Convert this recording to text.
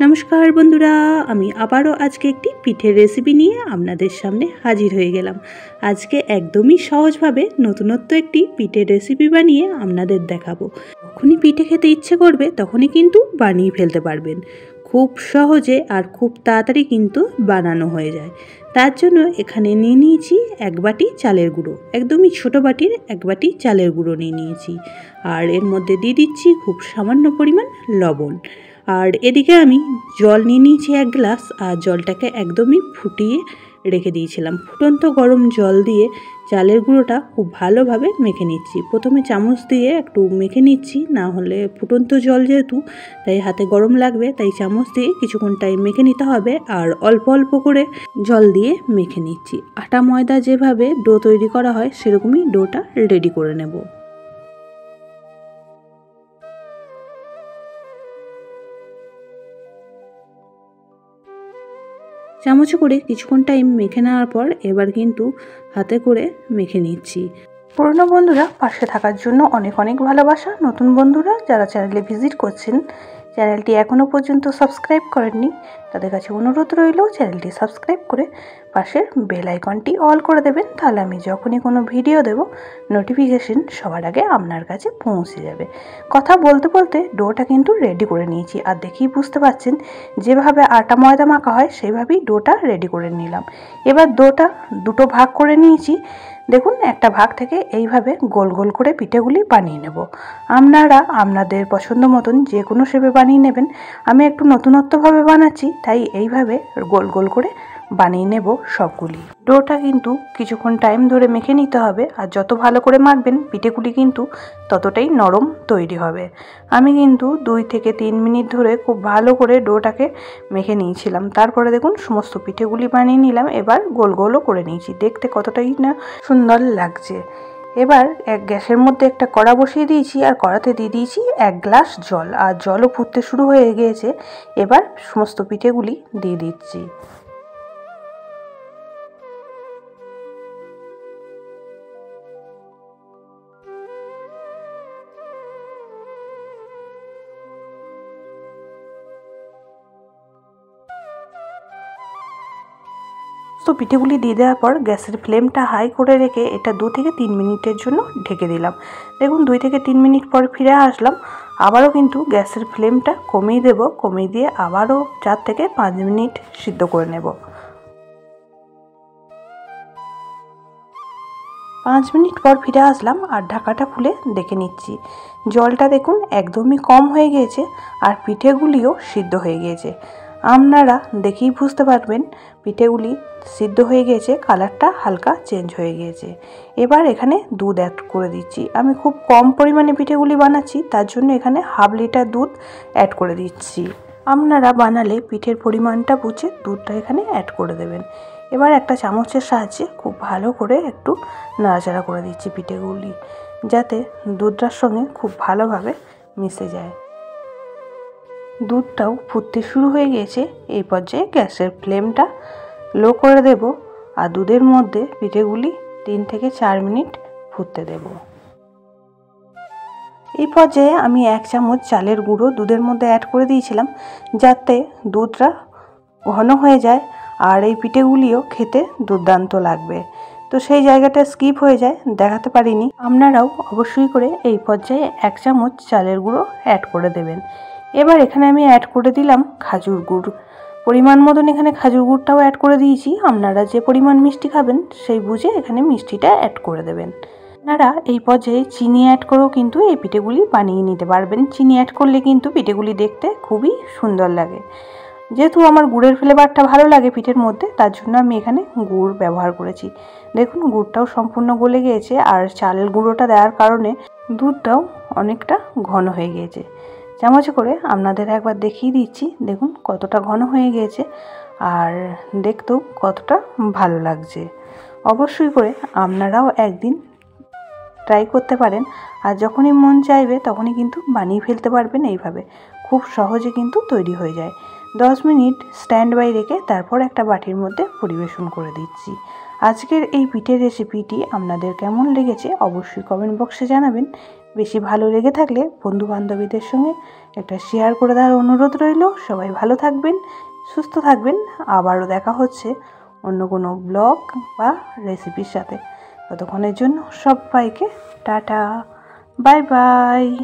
नमस्कार बंधुरा आमी आबारो आज के एकटी पिठेर रेसिपि निये आपनादेर सामने हाजिर हये गेलाम। आज के एकदमई सहज भावे नतुनत्व एकटी पिठेर रेसिपि बानिये आपनादेर देखाबो। जखोनी पिठे खेते इচ্ছে करबे तखोनी किन्तु बानिये फेलते पारबेन। खूब सहजे और खूब ताड़ाताड़ी किन्तु बानानो हये जाय। तार जोन्नो एखाने निये नियेछि एक बाटी चालेर गुड़ो, एकदमई छोटो बाटिर एक बाटी चालेर गुड़ो निये नियेछि और एर मध्ये दिये दिচ্ছি खूब सामान्य परिमाण लवण। और एदिके आमी जल निये निয়েছি एक ग्लास और जलटाके एकदमई फुटिए रेखे दिएছিলাম। फुटন্ত गरम जल दिए चालेर गुঁড়োটা खूब भालोभाবে मेखे निচ্ছি। प्रथमे चामच दिए एकटू मेखे निচ্ছি, ना होले फुटন্ত जल जेहेतु ताई हाथे गरम लागबे, ताई चामच दिए किछुक्षण टाइम मेखे निते होबे और अल्प अल्प करे जल दिए मेखे निচ্ছি। आटा मयदा जेभाবে डो तैरी करा हय सेरकमई डोटा रेडी करे नेब। চামচে করে কিছুক্ষণ টাইম মেখে নেওয়ার পর এবার কিন্তু হাতে করে মেখে নিচ্ছি। পুরনো বন্ধুরা পাশে থাকার জন্য অনেক অনেক ভালোবাসা। নতুন বন্ধুরা যারা চ্যানেলে ভিজিট করছেন, চ্যানেলটি এখনো পর্যন্ত সাবস্ক্রাইব করেননি, তাদের কাছে অনুরোধ রইল চ্যানেলটি সাবস্ক্রাইব করে পাশের বেল আইকনটি অল করে দেবেন। তাহলে আমি যখনই কোনো ভিডিও দেব নোটিফিকেশন সবার আগে আপনার কাছে পৌঁছে যাবে। কথা বলতে বলতে ডোটা কিন্তু রেডি করে নিয়েছি আর দেখেই বুঝতে পারছেন যেভাবে আটা ময়দা মাখা হয় সেইভাবেই ডোটা রেডি করে নিলাম। এবার ডোটা দুটো ভাগ করে নিয়েছি। দেখুন একটা ভাগ থেকে এইভাবে গোল গোল করে পিঠেগুলি বানিয়ে নেব। আপনারা আপনাদের পছন্দ মতন যে কোনো শেপে বানিয়ে নেবেন। আমি একটু নতুনত্বভাবে বানাচ্ছি তাই এইভাবে গোল গোল করে বানিয়ে নেব সবগুলি। ডোটা কিন্তু কিছুক্ষণ টাইম ধরে মেখে নিতে হবে আর যত ভালো করে মাখবেন পিঠেগুলি কিন্তু ততটাই নরম তৈরি হবে। আমি কিন্তু 2 থেকে 3 মিনিট ধরে খুব ভালো করে ডোটাকে মেখে নিয়েছিলাম। তারপরে দেখুন সমস্ত পিঠেগুলি বানিয়ে নিলাম। এবার গোল গোলও করে নিয়েছি, দেখতে কতটাই না সুন্দর লাগছে। এবার এক গ্যাসের মধ্যে একটা কড়া বসিয়ে দিয়েছি আর কড়াতে দিয়ে দিয়েছি 1 গ্লাস জল আর জলও ফুটতে শুরু হয়ে গিয়েছে। এবার সমস্ত পিঠেগুলি দিয়ে দিচ্ছি। তো পিঠেগুলি দিয়ে দেওয়ার পর গ্যাসের ফ্লেমটা হাই করে রেখে এটা 2 থেকে 3 মিনিটের জন্য ঢেকে দিলাম। দেখুন 2 থেকে 3 মিনিট পর ফিরে আসলাম। আবারও কিন্তু গ্যাসের ফ্লেমটা কমিয়ে দেব, কমিয়ে দিয়ে আবারও 4 থেকে 5 মিনিট সিদ্ধ করে নেব। 5 মিনিট পর ফিরে আসলাম আর ঢাকাটা খুলে দেখে নিচ্ছি। জলটা দেখুন একদমই কম হয়ে গিয়েছে আর পিঠেগুলিও সিদ্ধ হয়ে গিয়েছে। আপনারা দেখেই বুঝতে পারবেন পিঠেগুলি সিদ্ধ হয়ে গিয়েছে, কালারটা হালকা চেঞ্জ হয়ে গিয়েছে। এবার এখানে দুধ অ্যাড করে দিচ্ছি। আমি খুব কম পরিমাণে পিঠেগুলি বানাচ্ছি, তার জন্য এখানে হাফ লিটার দুধ অ্যাড করে দিচ্ছি। আপনারা বানালে পিঠের পরিমাণটা বুঝে দুধটা এখানে অ্যাড করে দেবেন। এবার একটা চামচের সাহায্যে খুব ভালো করে একটু নাড়াচাড়া করে দিচ্ছি পিঠেগুলি, যাতে দুধটার সঙ্গে খুব ভালোভাবে মিশে যায়। দুধটাও ফুটতে শুরু হয়ে গিয়েছে। এই পর্যায়ে গ্যাসের ফ্লেমটা লো করে দেব আর দুধের মধ্যে পিঠেগুলি 3 থেকে 4 মিনিট ফুটতে দেব। এই পর্যায়ে আমি 1 চামচ চালের গুঁড়ো দুধের মধ্যে অ্যাড করে দিয়েছিলাম, যাতে দুধটা ঘন হয়ে যায় আর এই পিঠেগুলিও খেতে দুর্দান্ত লাগবে। তো সেই জায়গাটা স্কিপ হয়ে যায়, দেখাতে পারিনি। আপনারাও অবশ্যই করে এই পর্যায়ে 1 চামচ চালের গুঁড়ো অ্যাড করে দেবেন। এবার এখানে আমি অ্যাড করে দিলাম খাজুর গুড়। পরিমাণ মতন এখানে খাজুর গুড়টাও অ্যাড করে দিয়েছি। আপনারা যে পরিমাণ মিষ্টি খাবেন সেই বুঝে এখানে মিষ্টিটা অ্যাড করে দেবেন। আপনারা এই পর্যায়ে চিনি অ্যাড করেও কিন্তু এই পিঠেগুলি বানিয়ে নিতে পারবেন। চিনি অ্যাড করলে কিন্তু পিঠেগুলি দেখতে খুবই সুন্দর লাগে। যেহেতু আমার গুড়ের ফ্লেভারটা ভালো লাগে পিঠের মধ্যে, তার জন্য আমি এখানে গুড় ব্যবহার করেছি। দেখুন গুড়টাও সম্পূর্ণ গলে গিয়েছে আর চালের গুঁড়োটা দেওয়ার কারণে দুধটাও অনেকটা ঘন হয়ে গিয়েছে। চামচে করে আপনাদের একবার দেখিয়ে দিচ্ছি, দেখুন কতটা ঘন হয়ে গিয়েছে আর দেখতেও কতটা ভালো লাগছে। অবশ্যই করে আপনারাও একদিন ট্রাই করতে পারেন আর যখনই মন চাইবে তখনই কিন্তু বানিয়ে ফেলতে পারবেন। এইভাবে খুব সহজে কিন্তু তৈরি হয়ে যায়। 10 মিনিট স্ট্যান্ড বাই রেখে তারপর একটা বাটির মধ্যে পরিবেশন করে দিচ্ছি। আজকের এই পিঠের রেসিপিটি আপনাদের কেমন লেগেছে অবশ্যই কমেন্ট বক্সে জানাবেন। বেশি ভালো লেগে থাকলে বন্ধু বান্ধবীদের সঙ্গে একটা শেয়ার করে দেওয়ার অনুরোধ রইল। সবাই ভালো থাকবেন, সুস্থ থাকবেন। আবারও দেখা হচ্ছে অন্য কোনো ব্লগ বা রেসিপির সাথে। ততক্ষণের জন্য সবাইকে টাটা, বাই বাই।